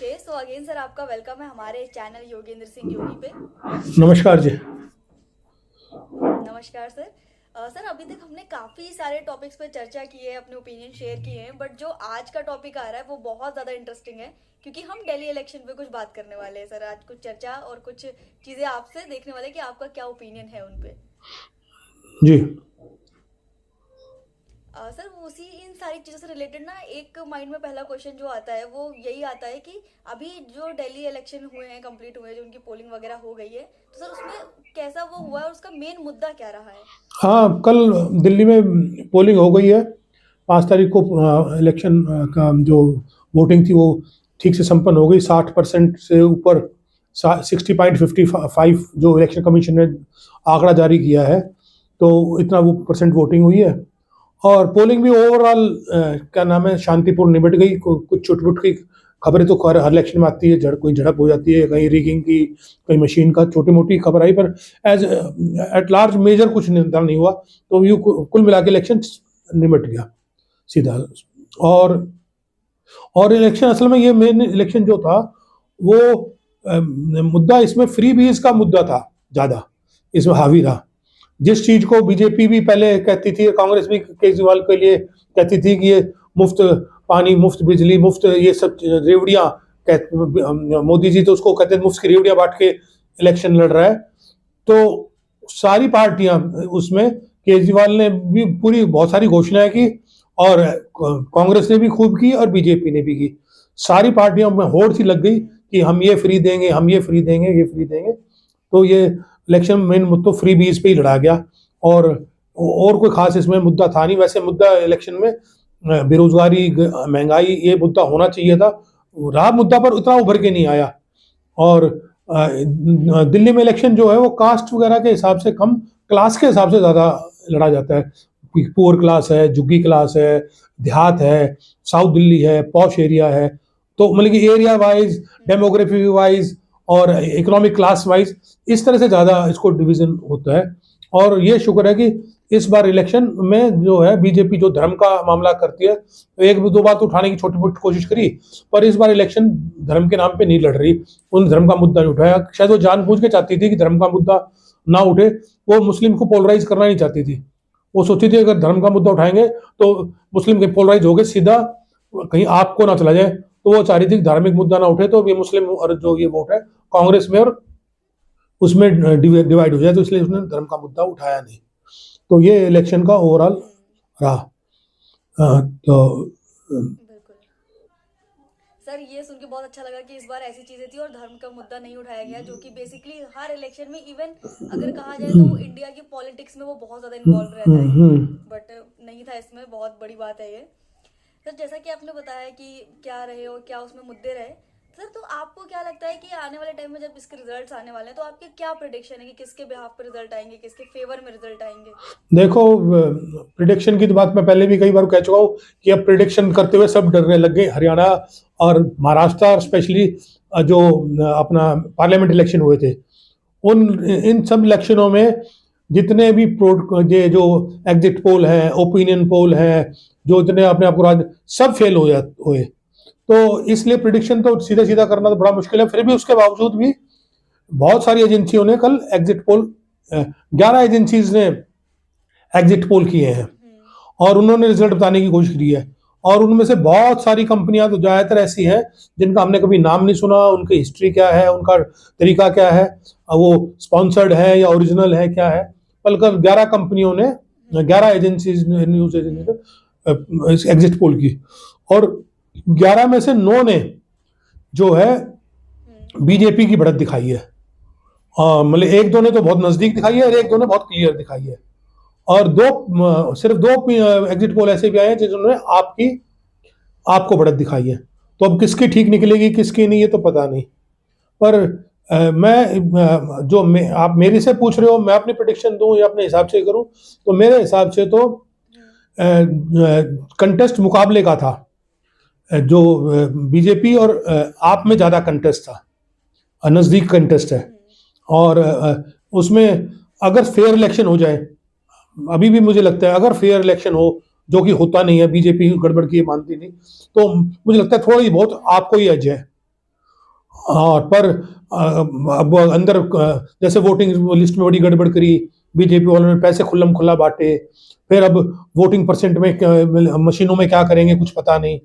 Okay, so again sir आपका welcome है हमारे चैनल योगेंद्र सिंह योगी पे। नमस्कार जी। नमस्कार सर। सर अभी तक हमने काफ़ी सारे टॉपिक्स पे चर्चा की है, अपने ओपिनियन शेयर किए हैं, बट जो आज का टॉपिक आ रहा है वो बहुत ज़्यादा इंटरेस्टिंग है क्योंकि हम दिल्ली इलेक्शन पे कुछ बात करने वाले हैं सर। आज कुछ चर्चा और कुछ चीज़ें आपसे देखने वाले हैं कि आपका क्या ओपिनियन है उन पे। जी। सर उसी इन सारी चीज़ों से रिलेटेड ना एक माइंड में पहला क्वेश्चन जो आता है वो यही आता है कि अभी जो दिल्ली इलेक्शन हुए हैं, कंप्लीट हुए हैं, जो उनकी पोलिंग वगैरह हो गई है, तो सर उसमें कैसा वो हुआ है और उसका मेन मुद्दा क्या रहा है। हाँ, कल दिल्ली में पोलिंग हो गई है। 5 तारीख को इलेक्शन का जो वोटिंग थी वो ठीक से संपन्न हो गई। 60% से ऊपर 60.55 जो इलेक्शन कमीशन ने आंकड़ा जारी किया है, तो इतना वो परसेंट वोटिंग हुई है। और पोलिंग भी ओवरऑल क्या नाम है, शांतिपूर्ण निबट गई। कुछ छुटपुट की खबरें तो हर इलेक्शन में आती है, कोई झड़प हो जाती है, कहीं रिगिंग की, कहीं मशीन का, छोटी मोटी खबर आई, पर एज एट लार्ज मेजर कुछ निर्धारण नहीं हुआ। तो यू कुल मिला के इलेक्शन निमट गया सीधा। और इलेक्शन असल में ये मेन इलेक्शन जो था वो मुद्दा इसमें फ्री बीज का मुद्दा था, ज्यादा इसमें हावी रहा। जिस चीज को बीजेपी भी पहले कहती थी, कांग्रेस भी केजरीवाल के लिए कहती थी कि ये मुफ्त पानी, मुफ्त बिजली, मुफ्त ये सब रेवड़ियां, मोदी जी तो उसको कहते हैं मुफ्त की रेवड़ियां बांट के इलेक्शन लड़ रहा है। तो सारी पार्टियां उसमें, केजरीवाल ने भी पूरी बहुत सारी घोषणाएं की, और कांग्रेस ने भी खूब की और बीजेपी ने भी की। सारी पार्टियों में होड़ सी लग गई कि हम ये फ्री देंगे, हम ये फ्री देंगे, ये फ्री देंगे। तो ये इलेक्शन मेन मुद्दा फ्री बीज पे ही लड़ा गया। और कोई खास इसमें मुद्दा था नहीं। वैसे मुद्दा इलेक्शन में बेरोजगारी, महंगाई, ये मुद्दा होना चाहिए था, रहा मुद्दा, पर उतना उभर के नहीं आया। और दिल्ली में इलेक्शन जो है वो कास्ट वगैरह के हिसाब से कम, क्लास के हिसाब से ज्यादा लड़ा जाता है। पुअर क्लास है, झुग्गी क्लास है, देहात है, साउथ दिल्ली है, पॉश एरिया है। तो मतलब कि एरिया वाइज, डेमोग्राफी वाइज और इकोनॉमिक क्लास वाइज इस तरह से ज्यादा इसको डिवीजन होता है। और ये शुक्र है कि इस बार इलेक्शन में जो है बीजेपी जो धर्म का मामला करती है, तो एक दो बात उठाने की छोटी मोटी कोशिश करी, पर इस बार इलेक्शन धर्म के नाम पे नहीं लड़ रही। उन धर्म का मुद्दा नहीं उठाया। शायद वो जानबूझ के चाहती थी कि धर्म का मुद्दा ना उठे। वो मुस्लिम को पोलराइज करना नहीं चाहती थी। वो सोचती थी अगर धर्म का मुद्दा उठाएंगे तो मुस्लिम के पोलराइज हो गए, सीधा कहीं आपको ना चला जाए। तो वो चाह रही थी कि धार्मिक मुद्दा ना उठे, तो ये मुस्लिम और जो ये वोट है कांग्रेस में और उसमें डिवाइड हो जाए, तो इसलिए उसने धर्म का मुद्दा उठाया नहीं। तो ये इलेक्शन का ओवरऑल हम्म। रहा। तो बिल्कुल। सर ये सुन के बहुत अच्छा लगा कि इस बार ऐसी चीज़ें थी और धर्म का मुद्दा नहीं उठाया गया, जो कि बेसिकली हर इलेक्शन में, इवन अगर कहा जाए तो इंडिया की पॉलिटिक्स में वो बहुत ज़्यादा इन्वॉल्व रहता है, बट नहीं था इसमें। बहुत बड़ी बात है ये। सर जैसा कि आपने बताया कि क्या रहे और क्या उसमें मुद्दे रहे, सर तो आपको क्या लगता है कि आने वाले टाइम में जब इसके रिजल्ट्स आने वाले हैं तो आपके क्या प्रिडिक्शन है कि किसके बिहाफ पे रिजल्ट आएंगे, किसके फेवर में रिजल्ट आएंगे। देखो, प्रिडिक्शन की तो बात मैं पहले भी कई बार कह चुका हूँ कि अब प्रिडिक्शन करते हुए सब डरने लग गए। हरियाणा और महाराष्ट्र और स्पेशली जो अपना पार्लियामेंट इलेक्शन हुए थे, उन इन सब इलेक्शनों में जितने भी ये जो एग्जिट पोल है, ओपिनियन पोल है, जो इतने अपने आप को सब फेल हो जाते हुए। तो इसलिए प्रिडिक्शन तो सीधा सीधा करना तो बड़ा मुश्किल है। फिर भी उसके बावजूद भी बहुत सारी एजेंसियों ने कल एग्जिट पोल, 11 एजेंसीज ने एग्जिट पोल किए हैं हम्म। और उन्होंने रिजल्ट बताने की कोशिश की है। और उनमें से बहुत सारी कंपनियां तो ज्यादातर ऐसी हैं जिनका हमने कभी नाम नहीं सुना, उनकी हिस्ट्री क्या है, उनका तरीका क्या है, वो स्पॉन्सर्ड है या ओरिजिनल है, क्या है। बल्कि 11 कंपनियों ने, हम्म। 11 एजेंसीज ने, न्यूज एजेंसी हम्म। ने एग्जिट पोल की। और 11 में से 9 ने जो है हम्म। बीजेपी की बढ़त दिखाई है। मतलब एक दो ने तो बहुत नजदीक दिखाई है और एक दो ने बहुत क्लियर दिखाई है। और सिर्फ दो एग्जिट पोल ऐसे भी आए हैं जिन्होंने आपको बढ़त दिखाई है। तो अब किसकी ठीक निकलेगी, किसकी नहीं, ये तो पता नहीं। पर आप मेरे से पूछ रहे हो, मैं अपनी प्रिडिक्शन दूं या अपने हिसाब से करूं, तो मेरे हिसाब से तो हम्म। कंटेस्ट मुकाबले का था। जो बीजेपी और आप में ज्यादा कंटेस्ट था, नजदीक कंटेस्ट है। हम्म। और उसमें अगर फेयर इलेक्शन हो जाए, अभी भी मुझे लगता है अगर फेयर इलेक्शन हो, जो कि होता नहीं है, बीजेपी गड़बड़ की मानती नहीं, तो मुझे लगता है थोड़ी बहुत हम्म। आपको ही एज है। और पर अब अंदर जैसे वोटिंग लिस्ट में बड़ी गड़बड़ करी, बीजेपी वालों ने पैसे खुल्लम खुल्ला बांटे, फिर अब वोटिंग परसेंट में मशीनों में क्या करेंगे कुछ पता नहीं।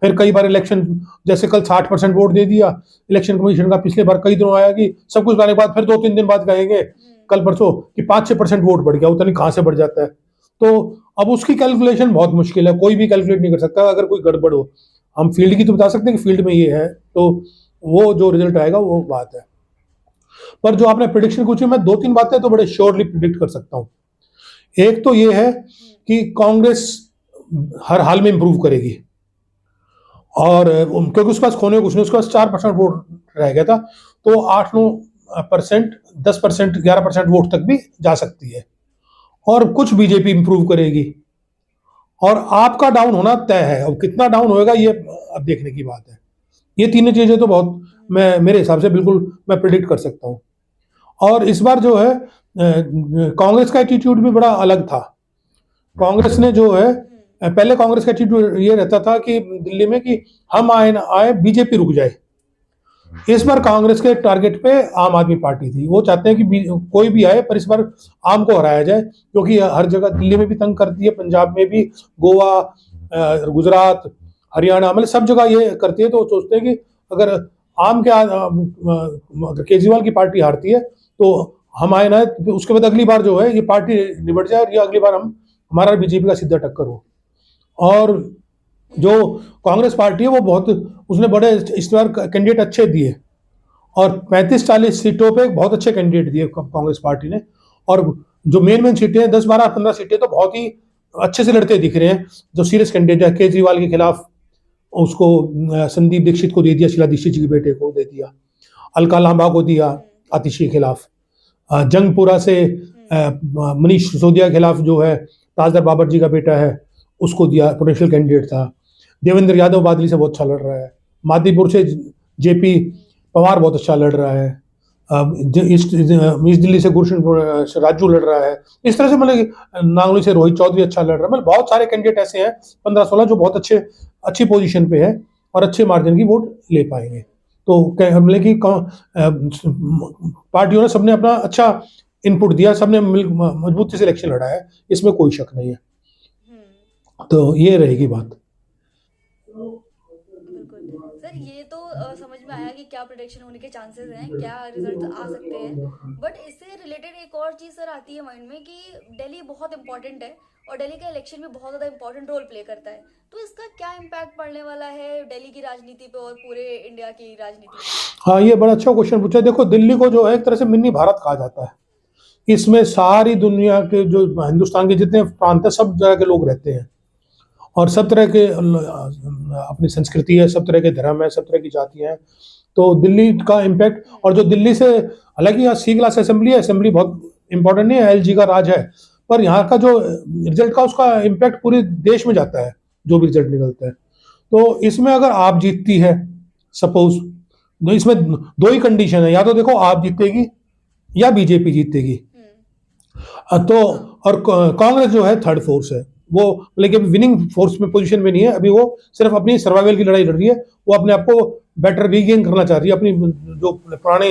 फिर कई बार इलेक्शन जैसे कल 60% वोट दे दिया इलेक्शन कमीशन का, पिछले बार कई दिनों आया कि सब कुछ लाने के बाद फिर 2-3 दिन बाद कहेंगे कल परसों कि 5-6% वोट बढ़ गया, उतना नहीं कहाँ से बढ़ जाता है। तो अब उसकी कैलकुलेशन बहुत मुश्किल है, कोई भी कैलकुलेट नहीं कर सकता अगर कोई गड़बड़ हो। हम फील्ड की तो बता सकते हैं कि फील्ड में ये है, तो वो जो रिजल्ट आएगा वो बात है। पर जो आपने प्रिडिक्शन पूछी, मैं 2-3 बातें तो बड़े श्योरली प्रिडिक्ट कर सकता हूँ। एक तो ये है कि कांग्रेस हर हाल में इंप्रूव करेगी, और क्योंकि उसके पास खोने को कुछ नहीं, उसके पास 4% वोट रह गया था, तो 8-9%, 10%, 11% वोट तक भी जा सकती है, और कुछ बीजेपी इंप्रूव करेगी, और आपका डाउन होना तय है। अब कितना डाउन होएगा ये अब देखने की बात है। ये तीनों चीजें तो बहुत मैं मेरे हिसाब से बिल्कुल मैं प्रिडिक्ट कर सकता हूँ। और इस बार जो है कांग्रेस का एटीट्यूड भी बड़ा अलग था। कांग्रेस ने जो है पहले कांग्रेस का एटीट्यूड ये रहता था कि दिल्ली में कि हम आए ना आए बीजेपी रुक जाए। इस बार कांग्रेस के टारगेट पे आम आदमी पार्टी थी, वो चाहते हैं कि कोई भी आए पर इस बार आम को हराया जाए, क्योंकि हर जगह दिल्ली में भी तंग करती है, पंजाब में भी, गोवा, गुजरात, हरियाणा, मतलब सब जगह ये करती है। तो सोचते हैं कि अगर आम के अगर केजरीवाल की पार्टी हारती है तो हम आए ना, तो उसके बाद अगली बार जो है ये पार्टी निबट जाए, या अगली बार हम हमारा बीजेपी का सीधा टक्कर हो। और जो कांग्रेस पार्टी है वो बहुत, उसने बड़े इस बार कैंडिडेट अच्छे दिए, और 35-40 सीटों पे बहुत अच्छे कैंडिडेट दिए कांग्रेस पार्टी ने। और जो मेन सीटें 10-12-15 सीटें तो बहुत ही अच्छे से लड़ते दिख रहे हैं। जो सीरियस कैंडिडेट है, केजरीवाल के खिलाफ उसको संदीप दीक्षित को दे दिया, शीला दीक्षित जी के बेटे को दे दिया, अलका लांबा को दिया आतिशी के खिलाफ, जंगपुरा से मनीष सिसोदिया के खिलाफ जो है ताजदार बाबर जी का बेटा है उसको दिया, पोटेंशियल कैंडिडेट था। देवेंद्र यादव बादली से बहुत अच्छा लड़ रहा है, मादीपुर से जेपी पवार बहुत अच्छा लड़ रहा है, ईस्ट दिल्ली से गुरशन राजू लड़ रहा है। इस तरह से मतलब नांगलोई से रोहित चौधरी अच्छा लड़ रहा है। मतलब बहुत सारे कैंडिडेट ऐसे हैं 15-16 जो बहुत अच्छी पोजीशन पे है और अच्छे मार्जिन की वोट ले पाएंगे। तो मतलब कि पार्टियों ने सबने अपना अच्छा इनपुट दिया, सबने मजबूती से इलेक्शन लड़ा है, इसमें कोई शक नहीं है। तो ये रहेगी बात। बिल्कुल सर, ये तो समझ में आया कि क्या प्रोडिक्शन होने के चांसेस हैं, क्या रिजल्ट आ सकते हैं। बट इससे रिलेटेड एक और चीज़ सर आती है माइंड में कि दिल्ली बहुत इंपॉर्टेंट है और दिल्ली का इलेक्शन भी बहुत ज़्यादा इंपॉर्टेंट रोल प्ले करता है। तो इसका क्या इम्पैक्ट पड़ने वाला है दिल्ली की राजनीति पे और पूरे इंडिया की राजनीति पे? हाँ, ये बड़ा अच्छा क्वेश्चन पूछा। देखो, दिल्ली को जो है एक तरह से मिनी भारत कहा जाता है। इसमें सारी दुनिया के जो हिंदुस्तान के जितने प्रांत है सब जगह के लोग रहते हैं, और सब तरह के अपनी संस्कृति है, सब तरह के धर्म है, सब तरह की जातियां हैं। तो दिल्ली का इम्पैक्ट, और जो दिल्ली से, हालांकि यहाँ सी क्लास असेंबली है, असेंबली बहुत इंपॉर्टेंट नहीं है, एलजी का राज है, पर यहाँ का जो रिजल्ट का उसका इम्पैक्ट पूरे देश में जाता है जो भी रिजल्ट निकलता है। तो इसमें अगर आप जीतती है सपोज, तो इसमें दो ही कंडीशन है, या तो देखो आप जीतेगी या बीजेपी जीतेगी। तो और कांग्रेस जो है थर्ड फोर्स है, वो लेकिन विनिंग फोर्स में पोजीशन में नहीं है अभी, वो सिर्फ अपनी सर्वाइवल की लड़ाई लड़ रही है। वो अपने आप को बेटर रीगेन करना चाह रही है, अपनी जो पुराने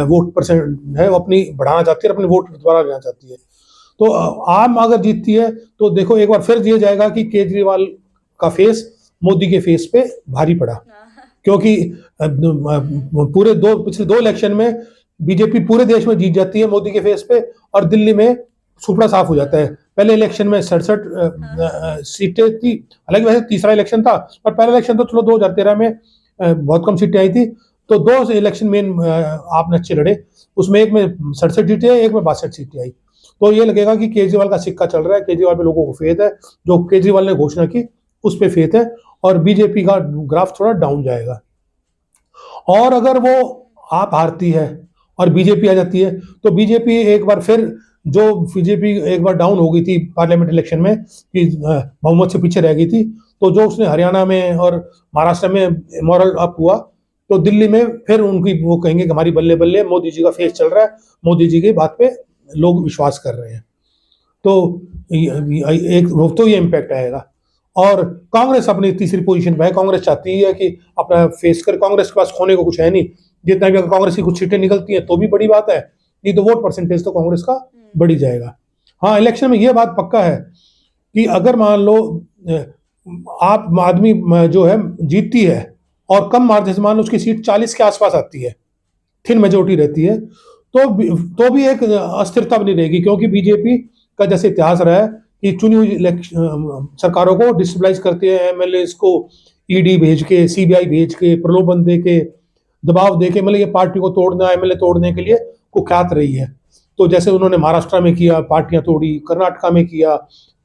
वोट परसेंट है वो अपनी बढ़ाना चाहती है, अपने वोट दोबारा लेना चाहती है। तो आम अगर जीतती है तो देखो एक बार फिर दिया जाएगा कि केजरीवाल का फेस मोदी के फेस पे भारी पड़ा, क्योंकि पिछले 2 इलेक्शन में बीजेपी पूरे देश में जीत जाती है मोदी के फेस पे, और दिल्ली में सुपड़ा साफ हो जाता है। पहले इलेक्शन में 67 सीटें थी, हालांकि वैसे तीसरा इलेक्शन था, पर पहला इलेक्शन तो चलो 2013 में बहुत कम सीटें आई थी। तो 2 इलेक्शन मेन आपने अच्छे लड़े, उसमें एक में 67 सीटें, एक में 62 सीटें आई। तो ये लगेगा कि केजरीवाल का सिक्का चल रहा है, केजरीवाल पे लोगों को फेथ है, जो केजरीवाल ने घोषणा की उस पर फेथ है, और बीजेपी का ग्राफ थोड़ा डाउन जाएगा। और अगर वो आप हारती है और बीजेपी आ जाती है तो बीजेपी एक बार फिर, जो बीजेपी एक बार डाउन हो गई थी पार्लियामेंट इलेक्शन में कि बहुमत से पीछे रह गई थी, तो जो उसने हरियाणा में और महाराष्ट्र में मॉरल अप हुआ, तो दिल्ली में फिर उनकी वो कहेंगे कि हमारी बल्ले बल्ले, मोदी जी का फेस चल रहा है, मोदी जी की बात पे लोग विश्वास कर रहे हैं। तो एक तो ये इम्पैक्ट आएगा। और कांग्रेस अपनी तीसरी पोजीशन पे है। कांग्रेस चाहती है कि अपना फेस कर, कांग्रेस के पास खोने को कुछ है नहीं। जितना भी अगर कांग्रेस की कुछ सीटें निकलती हैं तो भी बड़ी बात है, नहीं तो वोट परसेंटेज तो कांग्रेस का बढ़ ही जाएगा। हाँ, इलेक्शन में ये बात पक्का है कि अगर मान लो आप आदमी जो है जीतती है और कम मार्जिन से मान लो उसकी सीट 40 के आसपास आती है, थिन मेजोरिटी रहती है, तो भी एक अस्थिरता बनी रहेगी, क्योंकि बीजेपी का जैसे इतिहास रहा है कि चुनी हुई सरकारों को डिस्टेबलाइज करते हैं, एमएलए को ईडी भेज के, सीबीआई भेज के, प्रलोभन दे के, दबाव दे के, मतलब ये पार्टी को तोड़ना, एमएलए तोड़ने के लिए कुख्यात रही है। तो जैसे उन्होंने महाराष्ट्र में किया, पार्टियां तोड़ी, कर्नाटका में किया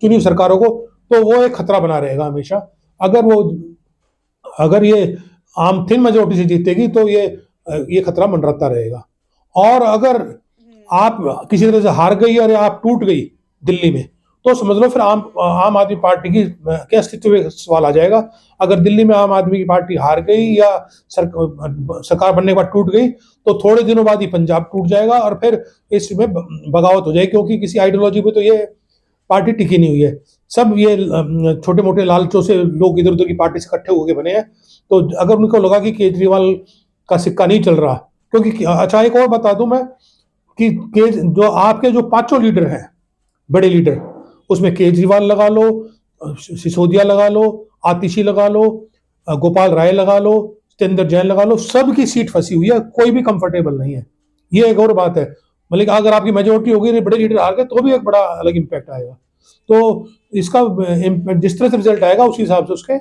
चुनी हुई सरकारों को, तो वो एक खतरा बना रहेगा हमेशा। अगर ये आम थिन मेजोरिटी से जीतेगी तो ये खतरा मंडराता रहेगा। और अगर आप किसी तरह से हार गई और आप टूट गई दिल्ली में, तो समझ लो फिर आम आदमी पार्टी की के अस्तित्व में सवाल आ जाएगा। अगर दिल्ली में आम आदमी की पार्टी हार गई या सरकार बनने के बाद टूट गई, तो थोड़े दिनों बाद ही पंजाब टूट जाएगा और फिर इसमें बगावत हो जाएगी, क्योंकि किसी आइडियोलॉजी पे तो ये पार्टी टिकी नहीं हुई है। सब ये छोटे मोटे लालचों से लोग इधर उधर की पार्टी से इकट्ठे होके बने हैं। तो अगर उनको लगा कि केजरीवाल का सिक्का नहीं चल रहा, क्योंकि अच्छा एक और बता दूं मैं कि जो आपके जो पांचों लीडर हैं, बड़े लीडर, उसमें केजरीवाल लगा लो, सिसोदिया लगा लो, आतिशी लगा लो, गोपाल राय लगा लो, सत्येंद्र जैन लगा लो, सबकी सीट फंसी हुई है, कोई भी कंफर्टेबल नहीं है। ये एक और बात है। मतलब अगर आपकी मेजोरिटी होगी, बड़े लीडर हार गए, तो भी एक बड़ा अलग इम्पैक्ट आएगा। तो इसका जिस तरह से रिजल्ट आएगा उसी हिसाब से उसके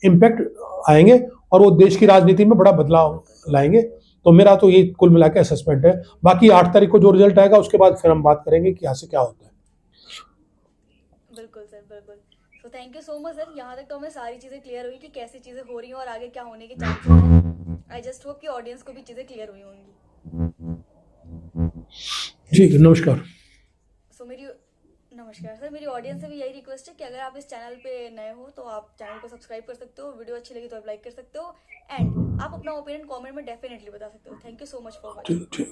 इम्पैक्ट आएंगे और वो देश की राजनीति में बड़ा बदलाव लाएंगे। तो मेरा तो ये कुल मिला के असेसमेंट है। बाकी 8 तारीख को जो रिजल्ट आएगा उसके बाद फिर हम बात करेंगे कि यहाँ से क्या होता है। बिल्कुल सर, बिल्कुल। तो thank you so much sir. यहाँ तक तो हमें सारी चीज़ें क्लियर हुई कि कैसी चीज़ें हो रही हैं और आगे क्या होने के चांसेस हैं। आई जस्ट होप कि ऑडियंस को भी चीज़ें क्लियर हुई होंगी। ठीक है, नमस्कार। नमस्कार सर, मेरी ऑडियंस से भी यही रिक्वेस्ट है कि अगर आप इस चैनल पे नए हो तो आप चैनल को सब्सक्राइब कर सकते हो, वीडियो अच्छी लगी तो आप लाइक कर सकते हो, एंड आप अपना ओपिनियन कमेंट में डेफिनेटली बता सकते हो। Thank you so much for watching.